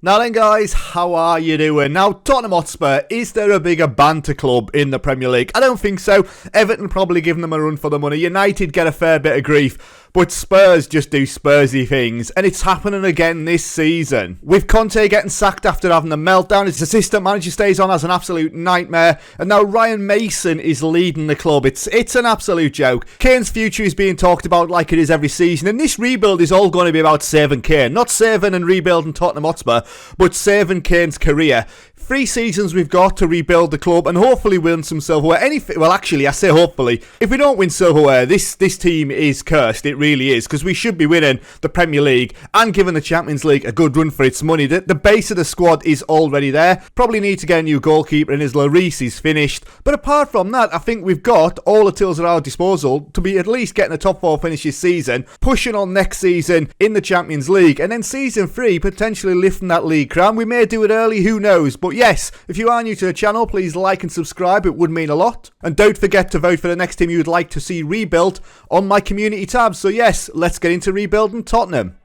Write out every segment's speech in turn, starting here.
Now then guys, how are you doing? Now Tottenham Hotspur, is there a bigger banter club in the Premier League? I don't think so. Everton probably giving them a run for the money. United get a fair bit of grief. But Spurs just do Spursy things, and it's happening again this season. With Conte getting sacked after having a meltdown, his assistant manager stays on as an absolute nightmare, and now Ryan Mason is leading the club. It's an absolute joke. Kane's future is being talked about like it is every season, and this rebuild is all going to be about saving Kane. Not saving and rebuilding Tottenham Hotspur, but saving Kane's career. 3 seasons we've got to rebuild the club and hopefully win some silverware. Well, actually, I say hopefully. If we don't win silverware, this team is cursed. It really is, because we should be winning the Premier League and giving the Champions League a good run for its money. The base of the squad is already there. Probably need to get a new goalkeeper, and his Lloris is finished. But apart from that, I think we've got all the tools at our disposal to be at least getting a top 4 finish this season, pushing on next season in the Champions League, and then season 3 potentially lifting that league crown. We may do it early, who knows? But yes, if you are new to the channel, please like and subscribe. It would mean a lot. And don't forget to vote for the next team you would like to see rebuilt on my community tab. So yes, let's get into rebuilding Tottenham.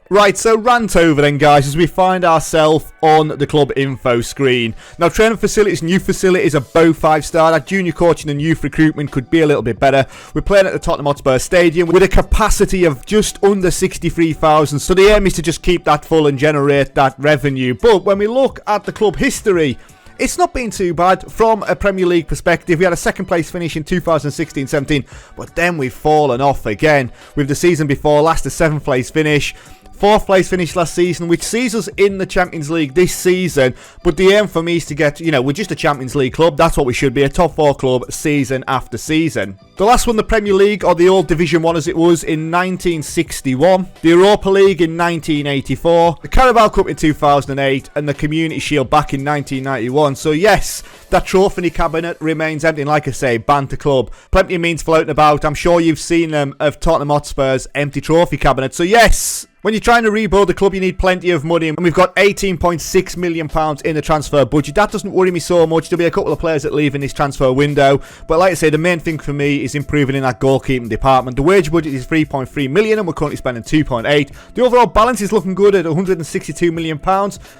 Right, so rant over then guys as we find ourselves on the club info screen. Now training facilities, new facilities are both 5-star. That junior coaching and youth recruitment could be a little bit better. We're playing at the Tottenham Hotspur Stadium with a capacity of just under 63,000. So the aim is to just keep that full and generate that revenue. But when we look at the club history, it's not been too bad from a Premier League perspective. We had a second place finish in 2016-17, but then we've fallen off again. With the season before, last a 7th place finish. 4th place finish last season, which sees us in the Champions League this season. But the aim for me is to get, we're just a Champions League club. That's what we should be, a top 4 club season after season. The last one, the Premier League, or the old Division 1 as it was, in 1961. The Europa League in 1984. The Carabao Cup in 2008. And the Community Shield back in 1991. So yes, that trophy cabinet remains empty. And like I say, banter club. Plenty of memes floating about. I'm sure you've seen them of Tottenham Hotspur's empty trophy cabinet. So yes, when you're trying to rebuild the club, you need plenty of money. And we've got £18.6 million in the transfer budget. That doesn't worry me so much. There'll be a couple of players that leave in this transfer window. But like I say, the main thing for me is improving in that goalkeeping department. The wage budget is £3.3 million and we're currently spending £2.8. The overall balance is looking good at £162 million.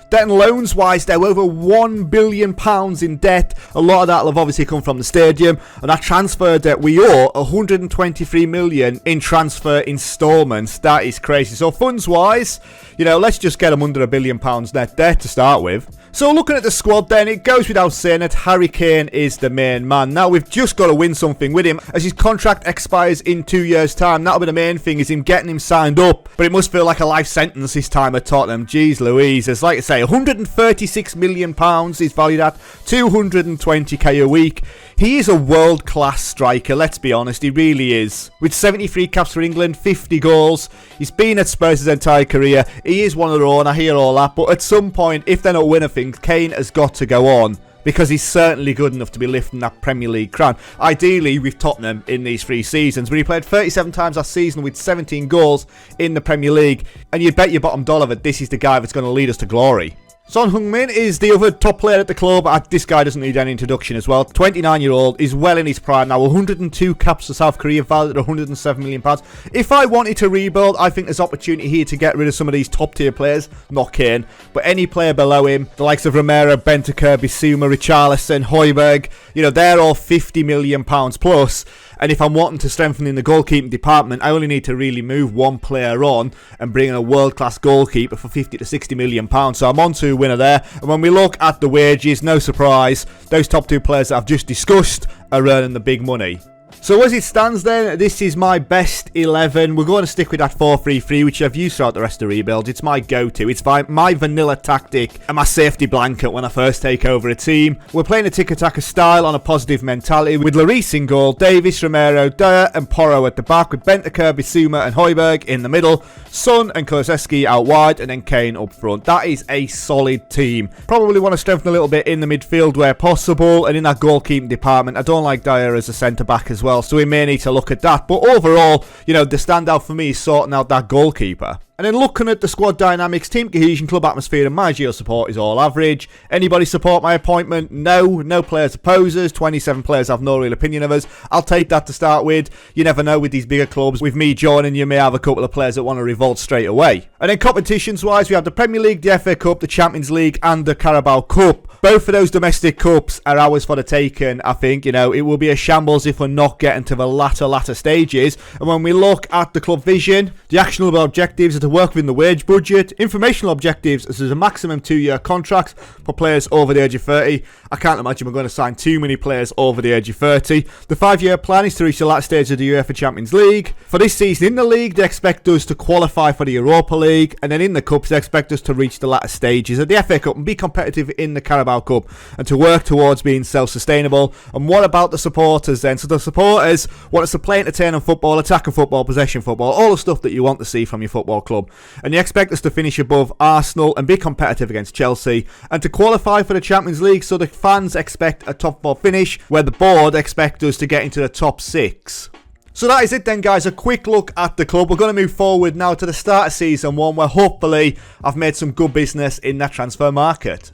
Debt and loans wise, they're over £1 billion in debt. A lot of that will have obviously come from the stadium. And that transfer debt, we owe £123 million in transfer instalments. That is crazy. So funds wise, let's just get them under £1 billion net debt to start with. So looking at the squad then, it goes without saying that Harry Kane is the main man. Now we've just got to win something with him as his contract expires in 2 years time. That'll be the main thing, is him getting him signed up. But it must feel like a life sentence this time at Tottenham. Jeez Louise, it's like I say, £136 million is valued at, 220k a week. He is a world-class striker, let's be honest, he really is. With 73 caps for England, 50 goals, he's been at Spurs his entire career. He is one of their own, I hear all that, but at some point, if they're not winning things, Kane has got to go on, because he's certainly good enough to be lifting that Premier League crown. Ideally with Tottenham in these 3 seasons, but he played 37 times last season with 17 goals in the Premier League, and you'd bet your bottom dollar that this is the guy that's going to lead us to glory. Son Heung-min is the other top player at the club. This guy doesn't need any introduction as well. 29-year-old, is well in his prime now. 102 caps for South Korea, valued at £107 million. If I wanted to rebuild, I think there's opportunity here to get rid of some of these top-tier players. Not Kane, but any player below him. The likes of Romero, Bentancur, Bissouma, Richarlison, Højbjerg. They're all £50 million plus. And if I'm wanting to strengthen in the goalkeeping department, I only need to really move one player on and bring in a world-class goalkeeper for £50 to £60 million. So I'm on to a winner there. And when we look at the wages, no surprise, those top 2 players that I've just discussed are earning the big money. So as it stands then, this is my best 11. We're going to stick with that 4-3-3, which I've used throughout the rest of the rebuild. It's my go-to. It's my vanilla tactic and my safety blanket when I first take over a team. We're playing a tiki-taka style on a positive mentality with Lloris in goal, Davis, Romero, Dyer and Porro at the back, with Bentancur, Bissouma and Højbjerg in the middle, Son and Kulusevski out wide, and then Kane up front. That is a solid team. Probably want to strengthen a little bit in the midfield where possible, and in that goalkeeping department. I don't like Dyer as a centre-back as well, so we may need to look at that. But overall, the standout for me is sorting out that goalkeeper. And then looking at the squad dynamics, team cohesion, club atmosphere and managerial support is all average. Anybody support my appointment? No. No players oppose us. 27 players have no real opinion of us. I'll take that to start with. You never know with these bigger clubs. With me joining, you may have a couple of players that want to revolt straight away. And then competitions wise, we have the Premier League, the FA Cup, the Champions League and the Carabao Cup. Both of those domestic cups are ours for the taking, I think. You know, it will be a shambles if we're not getting to the latter stages. And when we look at the club vision, the actionable objectives are to work within the wage budget. Informational objectives is a maximum 2-year contract for players over the age of 30. I can't imagine we're going to sign too many players over the age of 30. The 5-year plan is to reach the latter stage of the UEFA Champions League. For this season in the league, they expect us to qualify for the Europa League. And then in the cups, they expect us to reach the latter stages of the FA Cup and be competitive in the Carabao Cup and to work towards being self-sustainable. And what about the supporters then? So the supporters want us to play entertaining football, attacking football, possession football, all the stuff that you want to see from your football club. And you expect us to finish above Arsenal and be competitive against Chelsea and to qualify for the Champions League. So the fans expect a top 4 finish where the board expect us to get into the top 6. So that is it then, guys, a quick look at the club. We're going to move forward now to the start of season 1 where hopefully I've made some good business in that transfer market.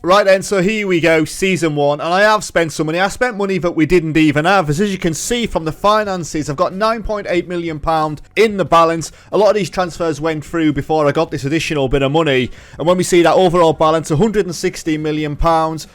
Right then, so here we go, season 1, and I have spent some money. I spent money that we didn't even have. As you can see from the finances, I've got £9.8 million in the balance. A lot of these transfers went through before I got this additional bit of money. And when we see that overall balance, £160 million,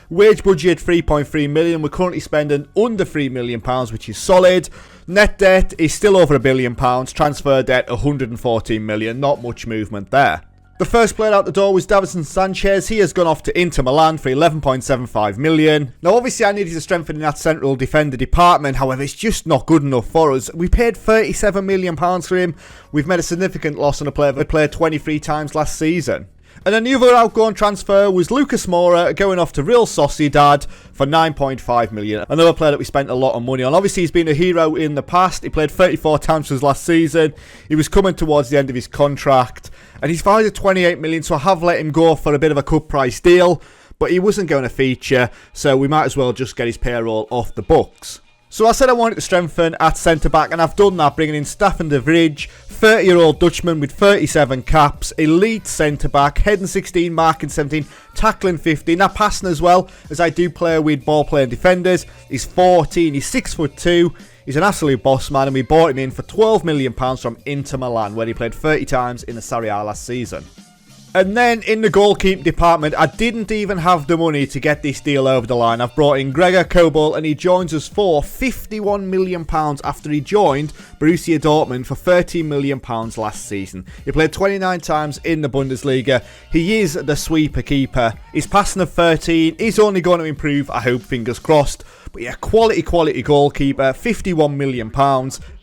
wage budget £3.3 million. We're currently spending under £3 million, which is solid. Net debt is still over £1 billion. Transfer debt £114 million. Not much movement there. The first player out the door was Davinson Sanchez. He has gone off to Inter Milan for £11.75 million. Now, obviously, I needed to strengthen that central defender department. However, it's just not good enough for us. We paid £37 million for him. We've made a significant loss on a player that played 23 times last season. And then the other outgoing transfer was Lucas Moura going off to Real Sociedad for £9.5 million. Another player that we spent a lot of money on. Obviously, he's been a hero in the past. He played 34 times for us last season. He was coming towards the end of his contract. And he's valued at £28 million, so I have let him go for a bit of a cut price deal. But he wasn't going to feature, so we might as well just get his payroll off the books. So I said I wanted to strengthen at centre-back, and I've done that, bringing in Staffan de Vrij, 30-year-old Dutchman with 37 caps, elite centre-back, heading 16, marking 17, tackling 15, now passing as well, as I do play with ball-playing defenders. He's 14, he's 6'2", he's an absolute boss man, and we bought him in for £12 million from Inter Milan, where he played 30 times in the Serie A last season. And then in the goalkeeping department, I didn't even have the money to get this deal over the line. I've brought in Gregor Kobel, and he joins us for £51 million after he joined Borussia Dortmund for £13 million last season. He played 29 times in the Bundesliga. He is the sweeper keeper. He's passing of 13. He's only going to improve, I hope, fingers crossed. But yeah, quality goalkeeper, £51 million.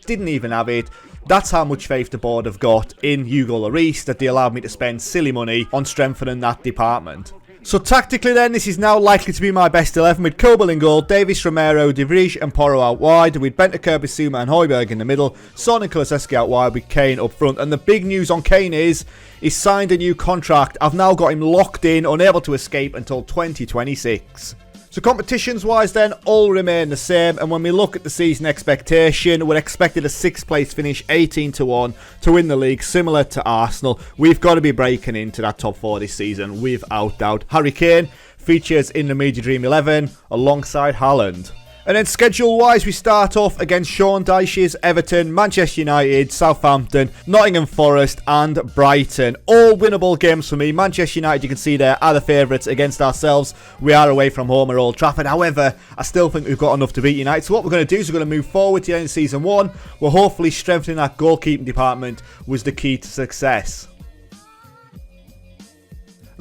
Didn't even have it. That's how much faith the board have got in Hugo Lloris that they allowed me to spend silly money on strengthening that department. So tactically then, this is now likely to be my best 11 with Kobel in goal, Davis, Romero, De Vrij and Porro out wide, with Bentancur, Bissouma and Højbjerg in the middle, Son and Kulusevski out wide with KANE up front. And the big news on KANE is he's signed a new contract. I've now got him locked in, unable to escape until 2026. So competitions wise then, all remain the same, and when we look at the season expectation, we're expected a 6th place finish, 18-1 to win the league, similar to Arsenal. We've got to be breaking into that top 4 this season without doubt. Harry Kane features in the Media Dream 11 alongside Haaland. And then schedule-wise, we start off against Sean Dyche's Everton, Manchester United, Southampton, Nottingham Forest and Brighton. All winnable games for me. Manchester United, you can see there, are the favourites against ourselves. We are away from home at Old Trafford. However, I still think we've got enough to beat United. So what we're going to do is we're going to move forward to the end of Season 1. We're hopefully strengthening that goalkeeping department was the key to success.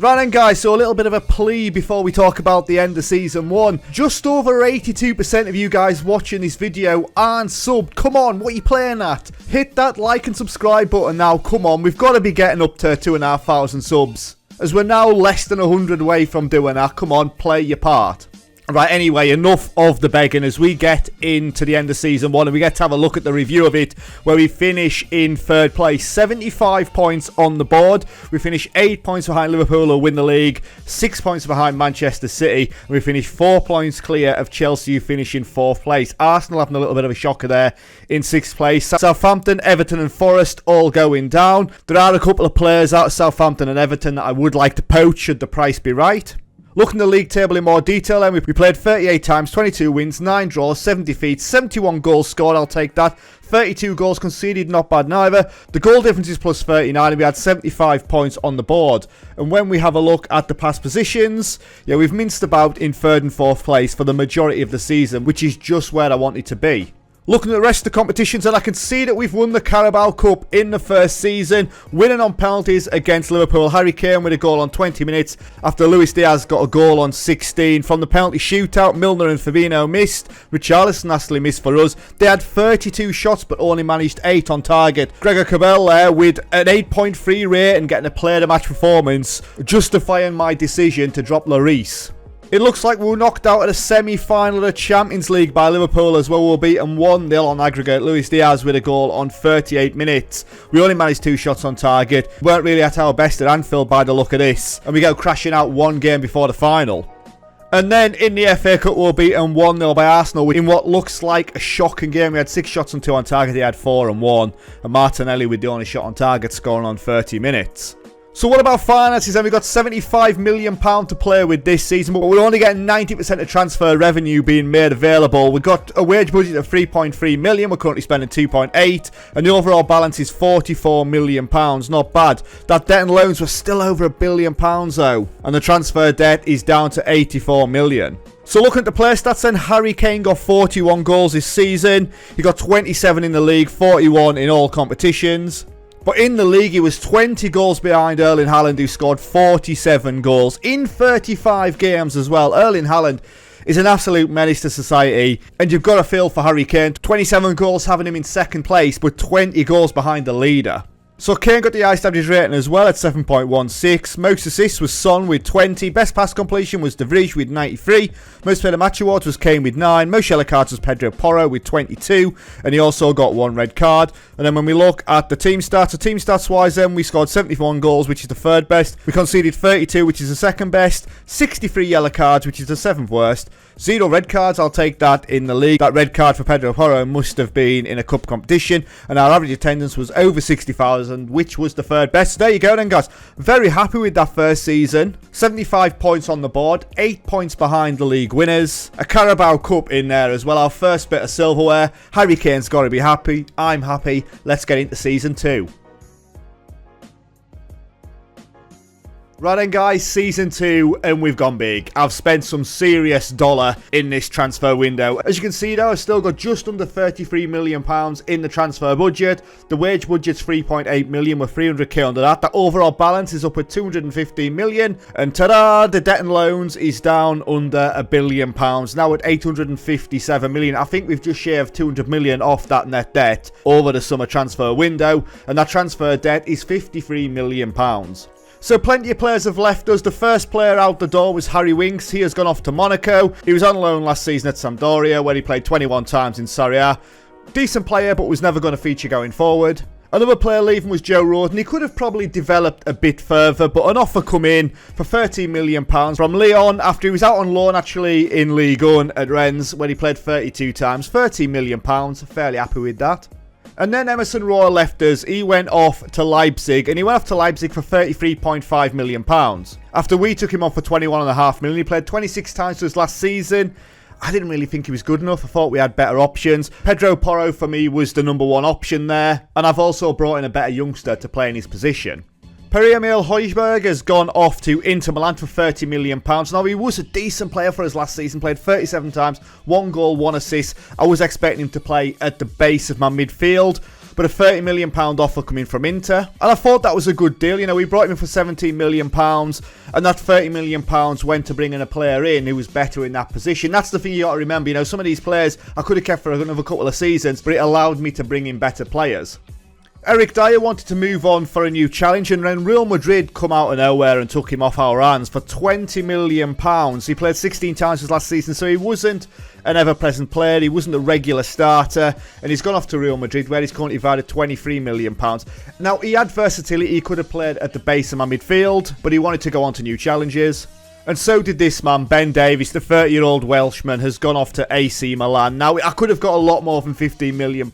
Right then guys, so a little bit of a plea before we talk about the end of Season 1. Just over 82% of you guys watching this video aren't subbed. Come on, what are you playing at? Hit that like and subscribe button now, come on. We've got to be getting up to 2,500 subs. As we're now less than 100 away from doing that, come on, play your part. Right, anyway, enough of the begging as we get into the end of Season 1 and we get to have a look at the review of it, where we finish in 3rd place. 75 points on the board. We finish 8 points behind Liverpool, who win the league, 6 points behind Manchester City, and we finish 4 points clear of Chelsea, who finish in 4th place. Arsenal having a little bit of a shocker there in 6th place. Southampton, Everton and Forest all going down. There are a couple of players out of Southampton and Everton that I would like to poach should the price be right. Looking at the league table in more detail, then we played 38 times, 22 wins, 9 draws, 7 defeats, 71 goals scored, I'll take that. 32 goals conceded, not bad neither. The goal difference is plus 39 and we had 75 points on the board. And when we have a look at the past positions, yeah, we've minced about in 3rd and 4th place for the majority of the season, which is just where I wanted to be. Looking at the rest of the competitions, and I can see that we've won the Carabao Cup in the first season, winning on penalties against Liverpool. Harry Kane with a goal on 20 minutes after Luis Diaz got a goal on 16. From the penalty shootout, Milner and Fabinho missed. Richarlison nastily missed for us. They had 32 shots but only managed 8 on target. Gregor Cabell there with an 8.3 rate and getting a player of the match performance, justifying my decision to drop Lloris. It looks like we were knocked out at a semi-final of the Champions League by Liverpool as well. We were beaten 1-0 on aggregate. Luis Diaz with a goal on 38 minutes. We only managed 2 shots on target. We weren't really at our best at Anfield by the look of this. And we go crashing out 1 game before the final. And then in the FA Cup we were beaten 1-0 by Arsenal in what looks like a shocking game. We had 6 shots and 2 on target. He had 4 and 1. And Martinelli with the only shot on target, scoring on 30 minutes. So what about finances? And we've got £75 million to play with this season, but we're only getting 90% of transfer revenue being made available. We've got a wage budget of £3.3 million. We're currently spending £2.8, and the overall balance is £44 million. Not bad. That debt and loans were still over £1 billion though, and the transfer debt is down to £84 million. So looking at the player stats then, Harry Kane got 41 goals this season. He got 27 in the league, 41 in all competitions. But in the league, he was 20 goals behind Erling Haaland, who scored 47 goals in 35 games as well. Erling Haaland is an absolute menace to society, and you've got to feel for Harry Kane. 27 goals having him in 2nd place, but 20 goals behind the leader. So Kane got the highest average rating as well at 7.16. Most assists was Son with 20. Best pass completion was De Vrij with 93. Most player of the match awards was Kane with 9. Most yellow cards was Pedro Porro with 22. And he also got 1 red card. And then when we look at the team stats, so team stats wise then, we scored 71 goals, which is the 3rd best. We conceded 32, which is the 2nd best. 63 yellow cards, which is the 7th worst. 0 red cards, I'll take that in the league. That red card for Pedro Porro must have been in a cup competition. And our average attendance was over 60,000, which was the 3rd best. So there you go then, guys. Very happy with that first season. 75 points on the board, 8 points behind the league winners. A Carabao Cup in there as well. Our first bit of silverware. Harry Kane's got to be happy. I'm happy. Let's get into Season 2. Right then guys, Season 2 and we've gone big. I've spent some serious dollar in this transfer window. As you can see though, I've still got just under £33 million in the transfer budget. The wage budget's £3.8 million, we're 300k under that. The overall balance is up at £215 million. And ta-da, the debt and loans is down under £1 billion, now at £857 million. I think we've just shaved £200 million off that net debt over the summer transfer window. And that transfer debt is £53 million. So plenty of players have left us. The first player out the door was Harry Winks. He has gone off to Monaco. He was on loan last season at Sampdoria, where he played 21 times in Serie A. Decent player, but was never going to feature going forward. Another player leaving was Joe Roden. He could have probably developed a bit further, but an offer come in for £13 million from Lyon after he was out on loan actually in Ligue 1 at Rennes, where he played 32 times. £13 million, fairly happy with that. And then Emerson Royal left us. He went off to Leipzig, and he went off to Leipzig for £33.5 million. After we took him on for £21.5 million, he played 26 times for us last season. I didn't really think he was good enough. I thought we had better options. Pedro Porro for me was the number 1 option there, and I've also brought in a better youngster to play in his position. Pierre-Emile Højbjerg has gone off to Inter Milan for £30 million. Now, he was a decent player for us last season, played 37 times, 1 goal, 1 assist. I was expecting him to play at the base of my midfield, but a £30 million offer coming from Inter. And I thought that was a good deal. You know, we brought him in for £17 million, and that £30 million went to bringing a player in who was better in that position. That's the thing you got to remember. You know, some of these players I could have kept for another couple of seasons, but it allowed me to bring in better players. Eric Dyer wanted to move on for a new challenge, and then Real Madrid come out of nowhere and took him off our hands for £20 million. He played 16 times his last season, so he wasn't an ever-present player, he wasn't a regular starter, and he's gone off to Real Madrid where he's currently valued at £23 million. Now, he had versatility, he could have played at the base of my midfield, but he wanted to go on to new challenges. And so did this man, Ben Davies, the 30-year-old Welshman, has gone off to AC Milan. Now, I could have got a lot more than £15 million.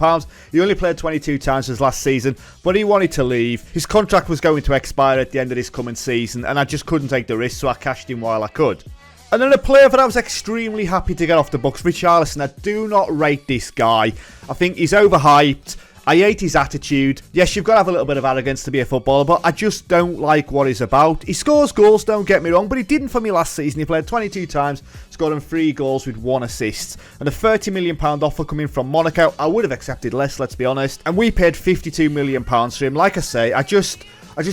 He only played 22 times his last season, but he wanted to leave. His contract was going to expire at the end of this coming season, and I just couldn't take the risk, so I cashed him while I could. And then a player that I was extremely happy to get off the books, Richarlison. I do not rate this guy. I think he's overhyped. I hate his attitude. Yes, you've got to have a little bit of arrogance to be a footballer, but I just don't like what he's about. He scores goals, don't get me wrong, but he didn't for me last season. He played 22 times, scored him 3 goals with 1 assist. And a £30 million offer coming from Monaco, I would have accepted less, let's be honest. And we paid £52 million for him. Like I say, I just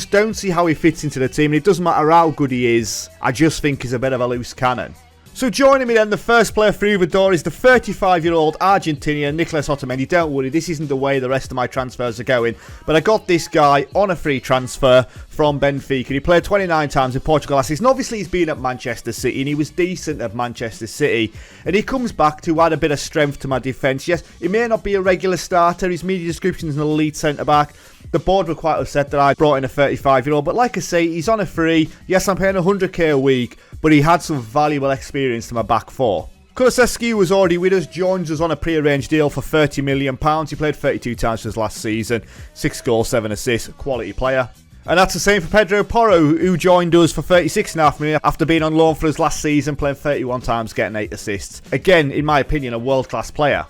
don't see how he fits into the team. And it doesn't matter how good he is. I just think he's a bit of a loose cannon. So joining me then, the first player through the door is the 35-year-old Argentinian Nicolas Otamendi. Don't worry, this isn't the way the rest of my transfers are going. But I got this guy on a free transfer from Benfica. He played 29 times in Portugal last season. Obviously, he's been at Manchester City and he was decent at Manchester City. And he comes back to add a bit of strength to my defence. Yes, he may not be a regular starter. His media description is an elite centre-back. The board were quite upset that I brought in a 35-year-old. But like I say, he's on a free. Yes, I'm paying 100k a week. But he had some valuable experience to my back four. Kulusevski was already with us, joins us on a pre-arranged deal for £30 million. He played 32 times for his last season, 6 goals, 7 assists, quality player. And that's the same for Pedro Porro, who joined us for £36.5 million after being on loan for his last season, playing 31 times, getting 8 assists. Again, in my opinion, a world-class player.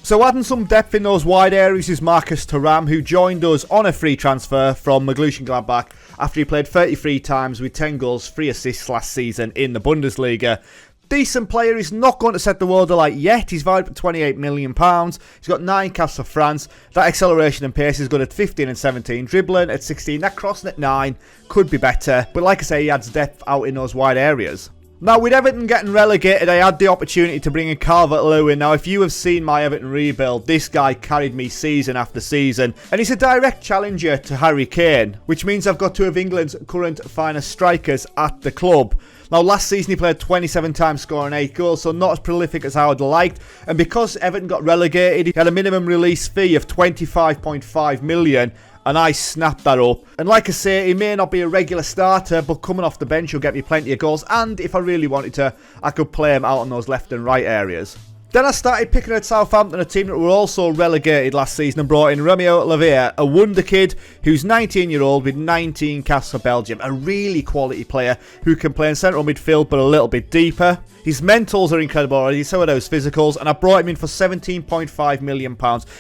So adding some depth in those wide areas is Marcus Thuram, who joined us on a free transfer from Mönchengladbach after he played 33 times with 10 goals, 3 assists last season in the Bundesliga. Decent player, he's not going to set the world alight yet. He's valued at £28 million. He's got 9 caps for France. That acceleration and pace is good at 15 and 17. Dribbling at 16. That crossing at 9 could be better. But like I say, he adds depth out in those wide areas. Now, with Everton getting relegated, I had the opportunity to bring in Calvert-Lewin. Now, if you have seen my Everton rebuild, this guy carried me season after season. And he's a direct challenger to Harry Kane, which means I've got 2 of England's current finest strikers at the club. Now, last season he played 27 times, scoring 8 goals, so not as prolific as I would have liked. And because Everton got relegated, he had a minimum release fee of £25.5 million. And I snapped that up. And like I say, he may not be a regular starter, but coming off the bench, he'll get me plenty of goals. And if I really wanted to, I could play him out on those left and right areas. Then I started picking at Southampton, a team that were also relegated last season, and brought in Romeo Lavia, a wonder kid who's 19-year-old with 19 caps for Belgium. A really quality player who can play in central midfield, but a little bit deeper. His mentals are incredible already, so are those physicals, and I brought him in for £17.5 million.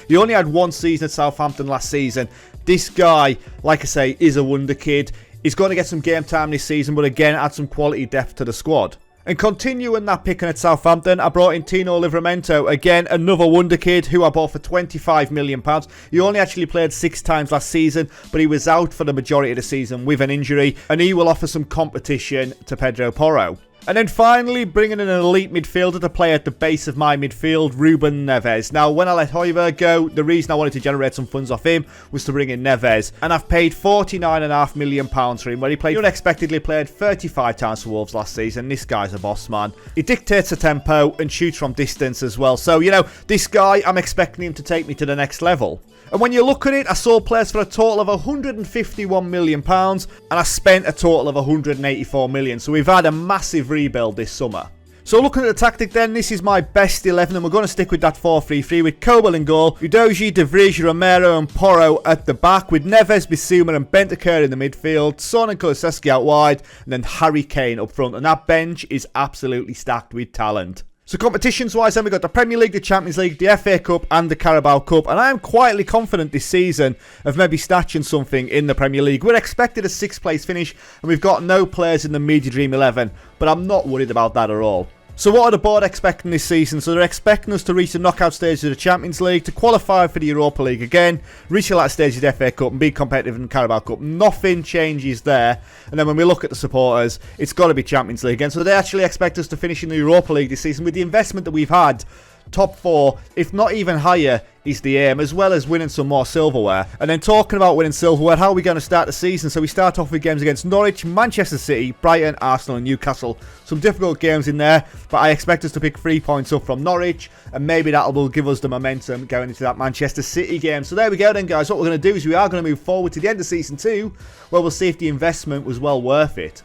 He only had 1 season at Southampton last season. This guy, like I say, is a wonder kid. He's going to get some game time this season, but again, add some quality depth to the squad. And continuing that picking at Southampton, I brought in Tino Livramento, again, another wonder kid who I bought for £25 million. He only actually played 6 times last season, but he was out for the majority of the season with an injury, and he will offer some competition to Pedro Porro. And then finally, bringing in an elite midfielder to play at the base of my midfield, Ruben Neves. Now, when I let Højbjerg go, the reason I wanted to generate some funds off him was to bring in Neves. And I've paid £49.5 million for him, where he unexpectedly played 35 times for Wolves last season. This guy's a boss, man. He dictates the tempo and shoots from distance as well. So, you know, this guy, I'm expecting him to take me to the next level. And when you look at it, I sold players for a total of £151 million, and I spent a total of £184 million. So we've had a massive rebuild this summer. So looking at the tactic then, this is my best 11, and we're going to stick with that 4-3-3 with Kobel in goal, Udogie, De Vrij, Romero and Porro at the back, with Neves, Bissouma and Bentancur in the midfield, Son and Kulusevski out wide, and then Harry Kane up front. And that bench is absolutely stacked with talent. So competitions-wise, then we've got the Premier League, the Champions League, the FA Cup and the Carabao Cup. And I am quietly confident this season of maybe snatching something in the Premier League. We're expected a 6th place finish and we've got no players in the Media Dream 11. But I'm not worried about that at all. So what are the board expecting this season? So they're expecting us to reach the knockout stage of the Champions League, to qualify for the Europa League again, reach the last stage of the FA Cup and be competitive in the Carabao Cup. Nothing changes there. And then when we look at the supporters, it's got to be Champions League again. So they actually expect us to finish in the Europa League this season with the investment that we've had. Top 4, if not even higher, is the aim, as well as winning some more silverware. And then talking about winning silverware, how are we going to start the season? So we start off with games against Norwich, Manchester City, Brighton, Arsenal and Newcastle. Some difficult games in there, but I expect us to pick 3 points up from Norwich, and maybe that will give us the momentum going into that Manchester City game. So there we go then, guys. What we're going to do is we are going to move forward to the end of Season 2, where we'll see if the investment was well worth it.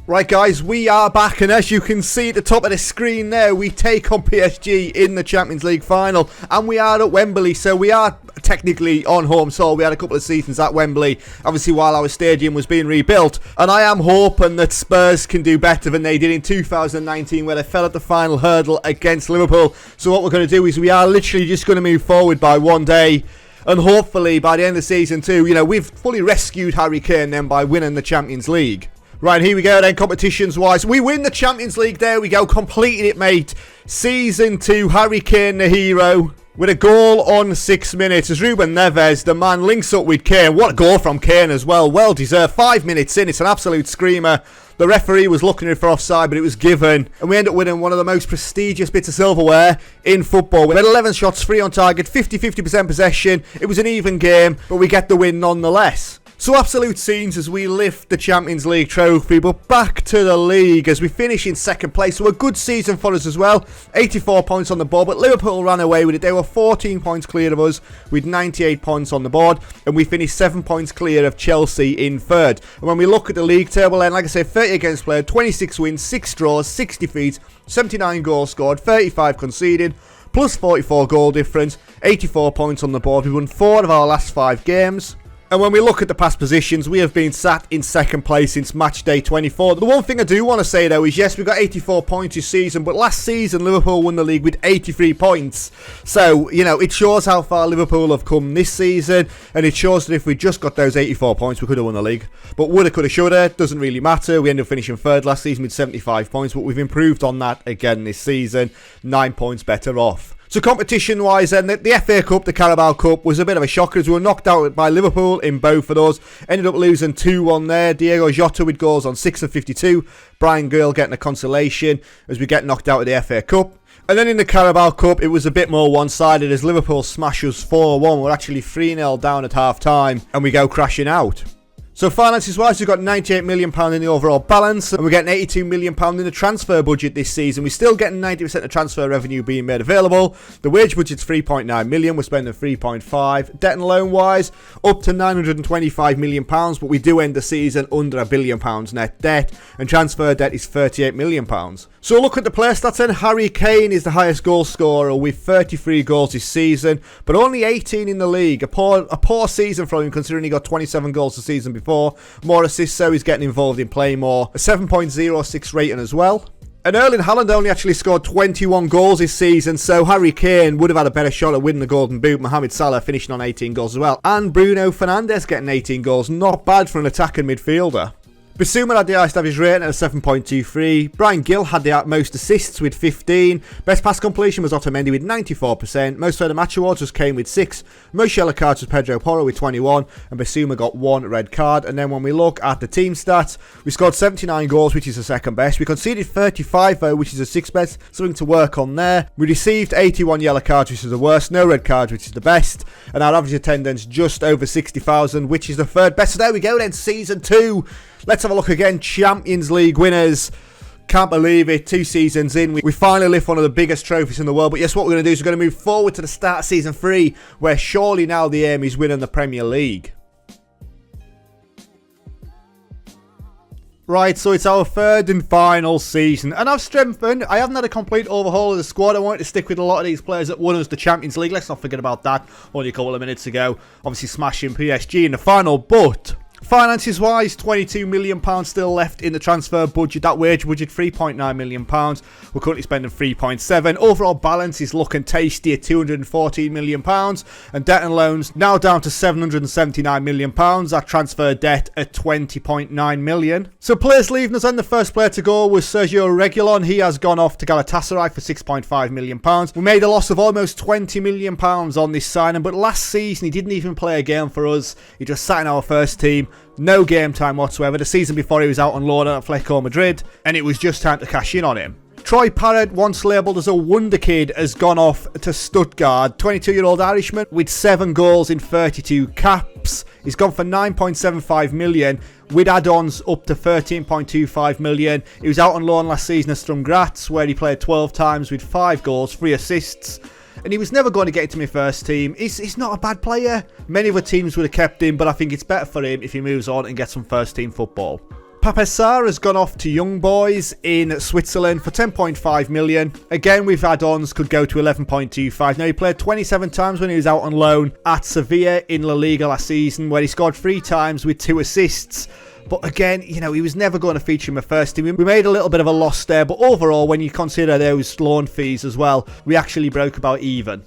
Right guys, we are back, and as you can see at the top of the screen there, we take on PSG in the Champions League final, and we are at Wembley, so we are technically on home soil. We had a couple of seasons at Wembley, obviously while our stadium was being rebuilt, and I am hoping that Spurs can do better than they did in 2019, where they fell at the final hurdle against Liverpool. So what we're going to do is we are literally just going to move forward by 1 day, and hopefully by the end of Season 2, you know, we've fully rescued Harry Kane then by winning the Champions League. Right, here we go then, competitions-wise. We win the Champions League, there we go, completed it, mate. Season 2, Harry Kane, the hero, with a goal on 6 minutes. As Ruben Neves, the man, links up with Kane. What a goal from Kane as well, well deserved. 5 minutes in, it's an absolute screamer. The referee was looking for offside, but it was given. And we end up winning one of the most prestigious bits of silverware in football. We had 11 shots, 3 on target, 50% possession. It was an even game, but we get the win nonetheless. So absolute scenes as we lift the Champions League trophy, but back to the league as we finish in 2nd place. So a good season for us as well. 84 points on the board, but Liverpool ran away with it. They were 14 points clear of us with 98 points on the board, and we finished 7 points clear of Chelsea in 3rd. And when we look at the league table then, like I said, 30 games played, 26 wins, 6 draws, 6 defeats, 79 goals scored, 35 conceded, plus 44 goal difference, 84 points on the board. We won 4 of our last 5 games. And when we look at the past positions, we have been sat in 2nd place since match day 24. The one thing I do want to say though is, yes, we've got 84 points this season, but last season Liverpool won the league with 83 points. So, you know, it shows how far Liverpool have come this season, and it shows that if we just got those 84 points, we could have won the league. But woulda, coulda, shoulda, doesn't really matter. We ended up finishing 3rd last season with 75 points, but we've improved on that again this season. 9 points better off. So competition-wise then, the FA Cup, the Carabao Cup, was a bit of a shocker as we were knocked out by Liverpool in both of those. Ended up losing 2-1 there. Diego Jota with goals on 6 and 52. Brian Gill getting a consolation as we get knocked out of the FA Cup. And then in the Carabao Cup, it was a bit more one-sided as Liverpool smash us 4-1. We're actually 3-0 down at half-time, and we go crashing out. So finances-wise, we've got £98 million in the overall balance, and we're getting £82 million in the transfer budget this season. We're still getting 90% of transfer revenue being made available. The wage budget's £3.9 million, we're spending £3.5. Debt and loan-wise, up to £925 million, but we do end the season under £1 billion net debt, and transfer debt is £38 million. So look at the player stats then. Harry Kane is the highest goal scorer with 33 goals this season, but only 18 in the league. A poor season for him considering he got 27 goals the season before. More assists, so he's getting involved in play more. A 7.06 rating as well. And Erling Haaland only actually scored 21 goals this season, so Harry Kane would have had a better shot at winning the Golden Boot. Mohamed Salah finishing on 18 goals as well. And Bruno Fernandes getting 18 goals. Not bad for an attacking midfielder. Bissouma had the highest average rating at a 7.23. Brian Gill had the most assists with 15. Best pass completion was Otamendi with 94%. Most player of the match awards was Kane with 6. Most yellow cards was Pedro Porro with 21. And Bissouma got 1 red card. And then when we look at the team stats, we scored 79 goals, which is the 2nd best. We conceded 35 though, which is the 6th best. Something to work on there. We received 81 yellow cards, which is the worst. No red cards, which is the best. And our average attendance just over 60,000, which is the 3rd best. So there we go then, Season 2. Let's have a look again. Champions League winners. Can't believe it. 2 seasons in. We finally lift one of the biggest trophies in the world. But yes, what we're going to do is we're going to move forward to the start of Season 3, where surely now the aim is winning the Premier League. Right, so it's our 3rd and final season, and I've strengthened. I haven't had a complete overhaul of the squad. I wanted to stick with a lot of these players that won us the Champions League. Let's not forget about that. Only a couple of minutes ago. Obviously smashing PSG in the final, but finances wise, £22 million still left in the transfer budget. That wage budget, £3.9 million. We're currently spending 3.7. Overall balance is looking tasty at £214 million. And debt and loans now down to £779 million. That transfer debt at £20.9 million. So players leaving us, and the first player to go was Sergio Reguilon. He has gone off to Galatasaray for £6.5 million. We made a loss of almost £20 million on this signing, but last season he didn't even play a game for us. He just sat in our first team. No game time whatsoever. The season before he was out on loan at Atletico Madrid, and it was just time to cash in on him. Troy Parrott, once labelled as a wonder kid, has gone off to Stuttgart. 22-year-old Irishman with 7 goals in 32 caps. He's gone for 9.75 million with add-ons up to 13.25 million. He was out on loan last season at Sturm Graz, where he played 12 times with 5 goals, 3 assists. And he was never going to get into my first team. He's not a bad player. Many other teams would have kept him, but I think it's better for him if he moves on and gets some first team football. Papessar has gone off to Young Boys in Switzerland for 10.5 million. Again, with add-ons, could go to 11.25. Now, he played 27 times when he was out on loan at Sevilla in La Liga last season, where he scored 3 times with 2 assists. But again, you know, he was never going to feature in my first team. We made a little bit of a loss there, but overall, when you consider those loan fees as well, we actually broke about even.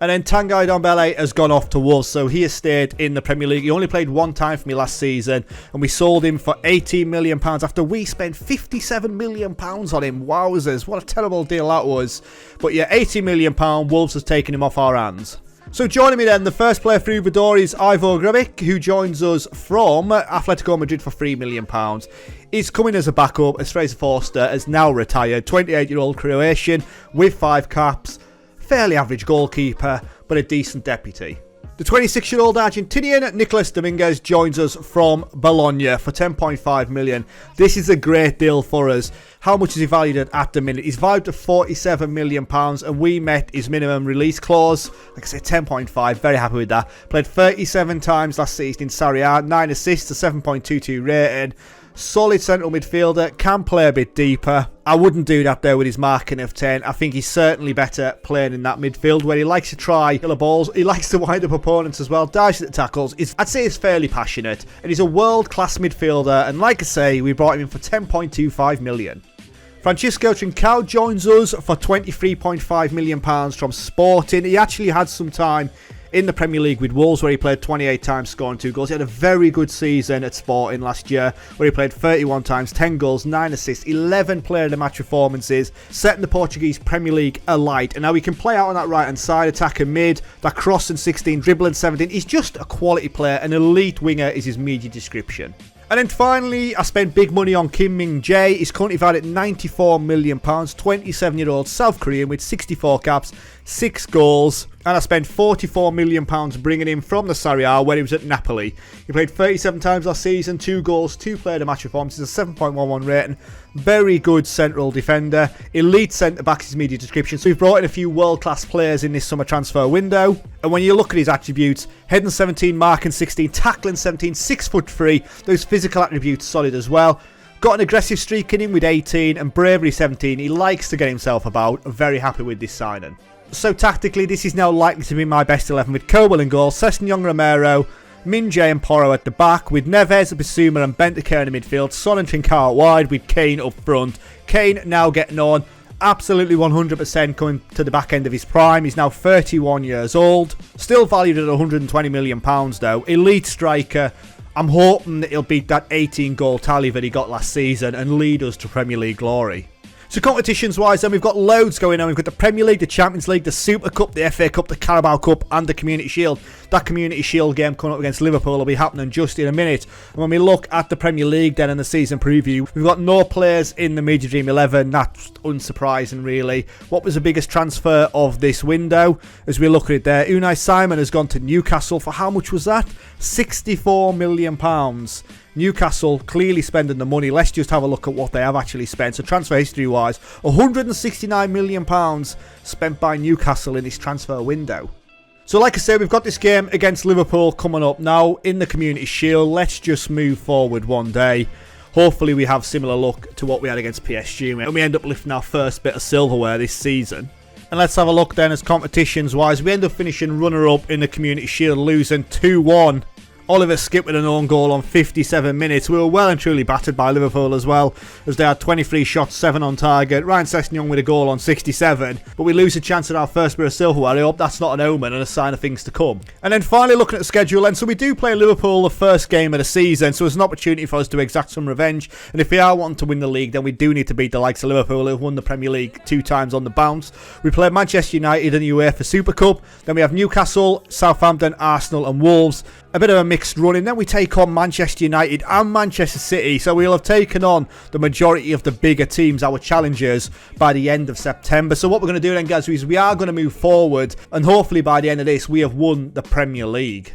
And then Tanguy Ndombele has gone off to Wolves, so he has stayed in the Premier League. He only played 1 time for me last season, and we sold him for £18 million after we spent £57 million on him. Wowzers, what a terrible deal that was. But yeah, £18 million, Wolves has taken him off our hands. So joining me then, the first player through the door is Ivo Grubic, who joins us from Atletico Madrid for £3 million. He's coming as a backup, as Fraser Forster has now retired. 28-year-old Croatian with 5 caps, fairly average goalkeeper, but a decent deputy. The 26-year-old Argentinian Nicolas Dominguez joins us from Bologna for 10.5 million. This is a great deal for us. How much is he valued at the minute? He's valued at £47 million, and we met his minimum release clause. Like I said, 10.5, very happy with that. Played 37 times last season in Serie A, 9 assists, a 7.22 rating. Solid central midfielder, can play a bit deeper. I wouldn't do that there with his marking of 10. I think he's certainly better playing in that midfield where he likes to try killer balls. He likes to wind up opponents as well, dives at the tackles. I'd say he's fairly passionate, and he's a world-class midfielder, and like I say, we brought him in for 10.25 million. Francisco Trincao joins us for £23.5 million from Sporting. He actually had some time in the Premier League with Wolves, where he played 28 times, scoring 2 goals. He had a very good season at Sporting last year, where he played 31 times, 10 goals, 9 assists, 11 player of the match performances, setting the Portuguese Premier League alight. And now he can play out on that right-hand side, attack and mid, that crossing 16, dribbling 17. He's just a quality player. An elite winger is his media description. And then finally, I spent big money on Kim Min-jae. He's currently valued at £94 million, 27-year-old South Korean with 64 caps, 6 goals. And I spent £44 million bringing him from the Serie A, where he was at Napoli. He played 37 times last season, 2 goals, 2 player of the match performances, a 7.11 rating. Very good central defender. Elite centre-back is his media description. So we've brought in a few world-class players in this summer transfer window. And when you look at his attributes, heading 17, marking 16, tackling 17, 6'3", those physical attributes solid as well. Got an aggressive streak in him with 18 and bravery 17. He likes to get himself about. I'm very happy with this signing. So tactically, this is now likely to be my best 11 with Cobel in goal, Sessegnon, Romero, Min-jae and Porro at the back, with Neves, Bissouma and Bentancur in the midfield, Son and Trincao out wide, with Kane up front. Kane now getting on, absolutely 100% coming to the back end of his prime. He's now 31 years old, still valued at £120 million though. Elite striker. I'm hoping that he'll beat that 18 goal tally that he got last season and lead us to Premier League glory. So competitions wise then, we've got loads going on. We've got the Premier League, the Champions League, the Super Cup, the FA Cup, the Carabao Cup and the Community Shield. That Community Shield game coming up against Liverpool will be happening just in a minute. And when we look at the Premier League then in the season preview, we've got no players in the Media Dream 11. That's unsurprising really. What was the biggest transfer of this window? As we look at it there, Unai Simon has gone to Newcastle for how much was that? £64 million. Newcastle clearly spending the money. Let's just have a look at what they have actually spent. So transfer history wise, £169 million spent by Newcastle in this transfer window. So like I said, we've got this game against Liverpool coming up now in the Community Shield. Let's just move forward one day. Hopefully we have similar luck to what we had against PSG and we end up lifting our first bit of silverware this season. And let's have a look then as competitions wise. We end up finishing runner-up in the Community Shield, losing 2-1. Oliver Skip with an own goal on 57 minutes. We were well and truly battered by Liverpool as well, as they had 23 shots, 7 on target. Ryan Sessegnon with a goal on 67. But we lose a chance at our first bit of silverware. I hope that's not an omen and a sign of things to come. And then finally looking at the schedule, and so we do play Liverpool the first game of the season, so it's an opportunity for us to exact some revenge. And if we are wanting to win the league, then we do need to beat the likes of Liverpool, who've won the Premier League 2 times on the bounce. We play Manchester United in the UEFA Super Cup. Then we have Newcastle, Southampton, Arsenal and Wolves. A bit of a mix next run in. Then we take on Manchester United and Manchester City. So we'll have taken on the majority of the bigger teams, our challengers, by the end of September. So what we're going to do then, guys, is we are going to move forward. And hopefully by the end of this, we have won the Premier League.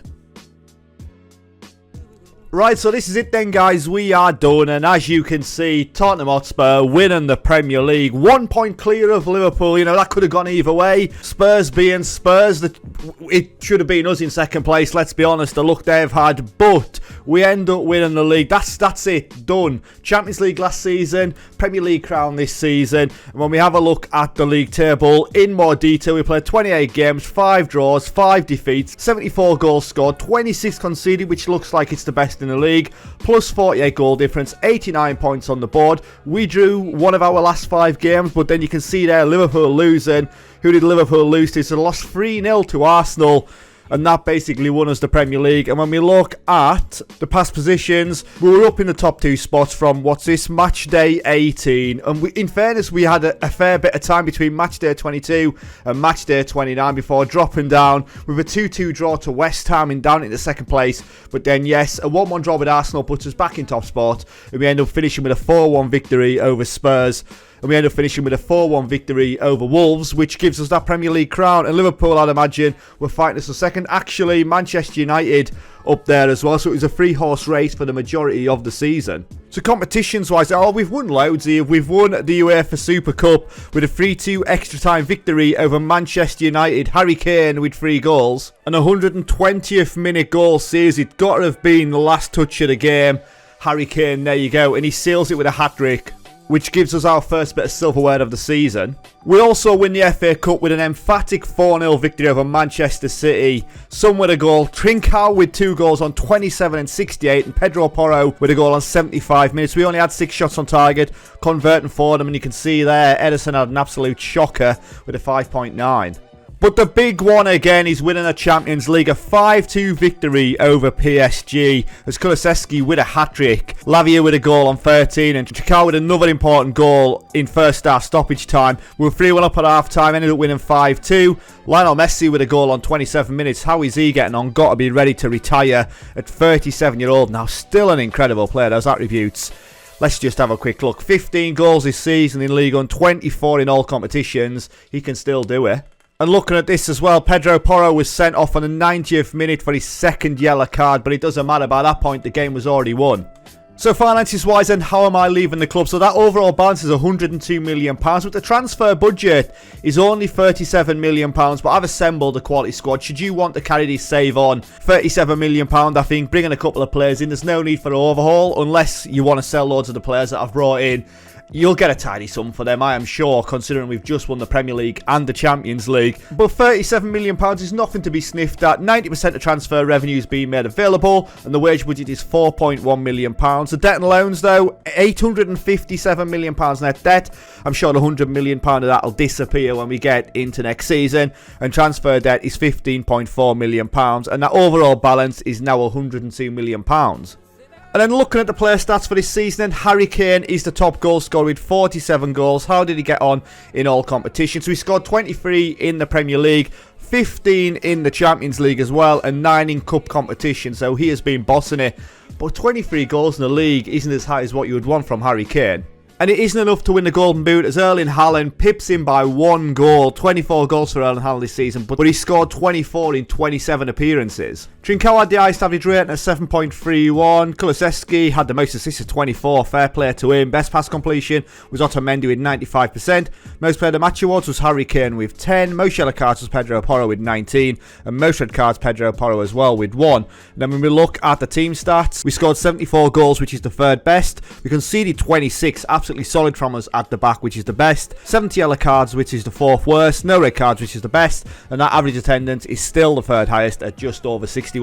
Right, so this is it then, guys. We are done, and as you can see, Tottenham Hotspur winning the Premier League. 1 point clear of Liverpool. You know, that could have gone either way. Spurs being Spurs, it should have been us in second place, let's be honest, the luck they've had. But we end up winning the league. That's it, done. Champions League last season, Premier League crown this season. And when we have a look at the league table in more detail, we played 28 games, 5 draws, 5 defeats, 74 goals scored, 26 conceded, which looks like it's the best in the league, plus 48 goal difference, 89 points on the board. We drew one of our last 5 games, but then you can see there Liverpool losing. Who did Liverpool lose to? So they lost 3-0 to Arsenal, and that basically won us the Premier League. And when we look at the past positions, we were up in the top 2 spots from, what's this, match day 18. And in fairness, we had a fair bit of time between match day 22 and match day 29 before dropping down with a 2-2 draw to West Ham and down into second place. But then, yes, a 1-1 draw with Arsenal puts us back in top spot, and we end up finishing with a 4-1 victory over Spurs. And we end up finishing with a 4-1 victory over Wolves, which gives us that Premier League crown. And Liverpool, I'd imagine, were fighting us for second. Actually, Manchester United up there as well. So it was a 3-horse race for the majority of the season. So competitions-wise, we've won loads here. We've won the UEFA Super Cup with a 3-2 extra-time victory over Manchester United. Harry Kane with 3 goals. An 120th minute goal sees it. Got to have been the last touch of the game. Harry Kane, there you go. And he seals it with a hat-trick, which gives us our first bit of silverware of the season. We also win the FA Cup with an emphatic 4-0 victory over Manchester City. Some with a goal. Trincao with 2 goals on 27 and 68. And Pedro Porro with a goal on 75 minutes. We only had 6 shots on target, converting 4 of them. And you can see there, Ederson had an absolute shocker with a 5.9. But the big one again is winning the Champions League, a 5-2 victory over PSG, as Kulusevski with a hat-trick, Lavia with a goal on 13, and Trincao with another important goal in first half stoppage time. We were 3-1 up at half-time, ended up winning 5-2. Lionel Messi with a goal on 27 minutes. How is he getting on? Got to be ready to retire at 37-year-old now. Still an incredible player, those attributes. Let's just have a quick look. 15 goals this season in League One, 24 in all competitions. He can still do it. And looking at this as well, Pedro Porro was sent off on the 90th minute for his second yellow card, but it doesn't matter. By that point, the game was already won. So finances-wise, then, how am I leaving the club? So that overall balance is £102 million, but the transfer budget is only £37 million, but I've assembled a quality squad. Should you want to carry this save on, £37 million, I think, bringing a couple of players in. There's no need for an overhaul, unless you want to sell loads of the players that I've brought in. You'll get a tidy sum for them, I am sure, considering we've just won the Premier League and the Champions League. But £37 million is nothing to be sniffed at. 90% of transfer revenue is being made available, and the wage budget is £4.1 million. The debt and loans, though, £857 million net debt. I'm sure the £100 million of that will disappear when we get into next season. And transfer debt is £15.4 million, and that overall balance is now £102 million. And then looking at the player stats for this season, then Harry Kane is the top goal scorer with 47 goals. How did he get on in all competitions? So he scored 23 in the Premier League, 15 in the Champions League as well, and 9 in cup competition. So he has been bossing it. But 23 goals in the league isn't as high as what you would want from Harry Kane. And it isn't enough to win the Golden Boot, as Erling Haaland pips him by 1 goal. 24 goals for Erling Haaland this season, but he scored 24 in 27 appearances. Trincao had the highest average rating at 7.31. Kulusevski had the most assists at 24. Fair play to him. Best pass completion was Otamendi with 95%. Most player of the match awards was Harry Kane with 10. Most yellow cards was Pedro Porro with 19. And most red cards, Pedro Porro as well with 1. And then when we look at the team stats, we scored 74 goals, which is the 3rd best. We conceded 26, absolutely solid from us at the back, which is the best. 70 yellow cards, which is the 4th worst. No red cards, which is the best. And that average attendance is still the 3rd highest at just over 61,000.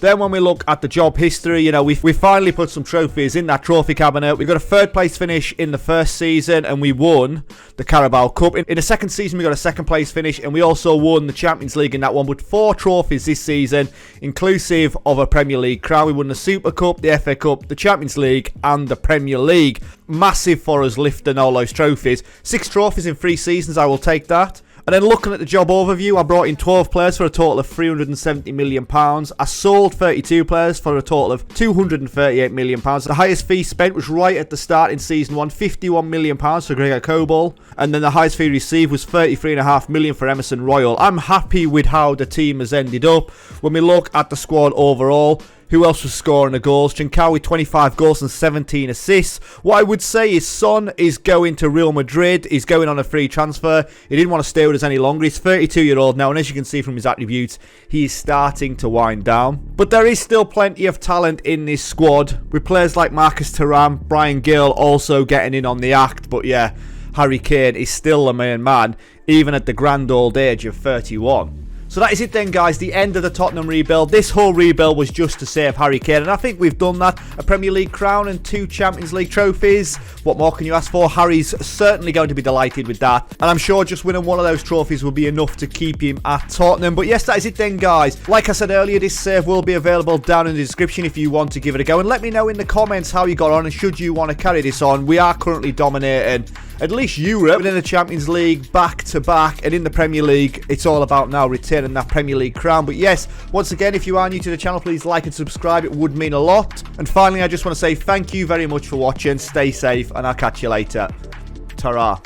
Then when we look at the job history, you know, we finally put some trophies in that trophy cabinet. We got a 3rd place finish in the first season, and we won the Carabao Cup. In the second season, we got a 2nd place finish, and we also won the Champions League in that one. But 4 trophies this season, inclusive of a Premier League crown. We won the Super Cup, the FA Cup, the Champions League, and the Premier League. Massive for us lifting all those trophies. 6 trophies in 3 seasons, I will take that. And then looking at the job overview, I brought in 12 players for a total of £370 million. I sold 32 players for a total of £238 million. The highest fee spent was right at the start in Season 1, £51 million for Gregor Kobol. And then the highest fee received was £33.5 million for Emerson Royal. I'm happy with how the team has ended up. When we look at the squad overall, who else was scoring the goals? Chinkawi, 25 goals and 17 assists. What I would say is Son is going to Real Madrid. He's going on a free transfer. He didn't want to stay with us any longer. He's 32-year-old now, and as you can see from his attributes, he is starting to wind down. But there is still plenty of talent in this squad, with players like Marcus Thuram, Brian Gill also getting in on the act. But yeah, Harry Kane is still the main man, even at the grand old age of 31. So that is it then, guys, the end of the Tottenham rebuild. This whole rebuild was just to save Harry Kane, and I think we've done that. A Premier League crown and 2 Champions League trophies. What more can you ask for? Harry's certainly going to be delighted with that, and I'm sure just winning one of those trophies will be enough to keep him at Tottenham. But yes, that is it then, guys. Like I said earlier, this save will be available down in the description if you want to give it a go, and let me know in the comments how you got on and should you want to carry this on. We are currently dominating at least Europe, within the Champions League back to back, and in the Premier League it's all about now retaining that Premier League crown. But yes, once again, if you are new to the channel, please like and subscribe, it would mean a lot. And finally, I just want to say thank you very much for watching, stay safe, and I'll catch you later. Ta-ra.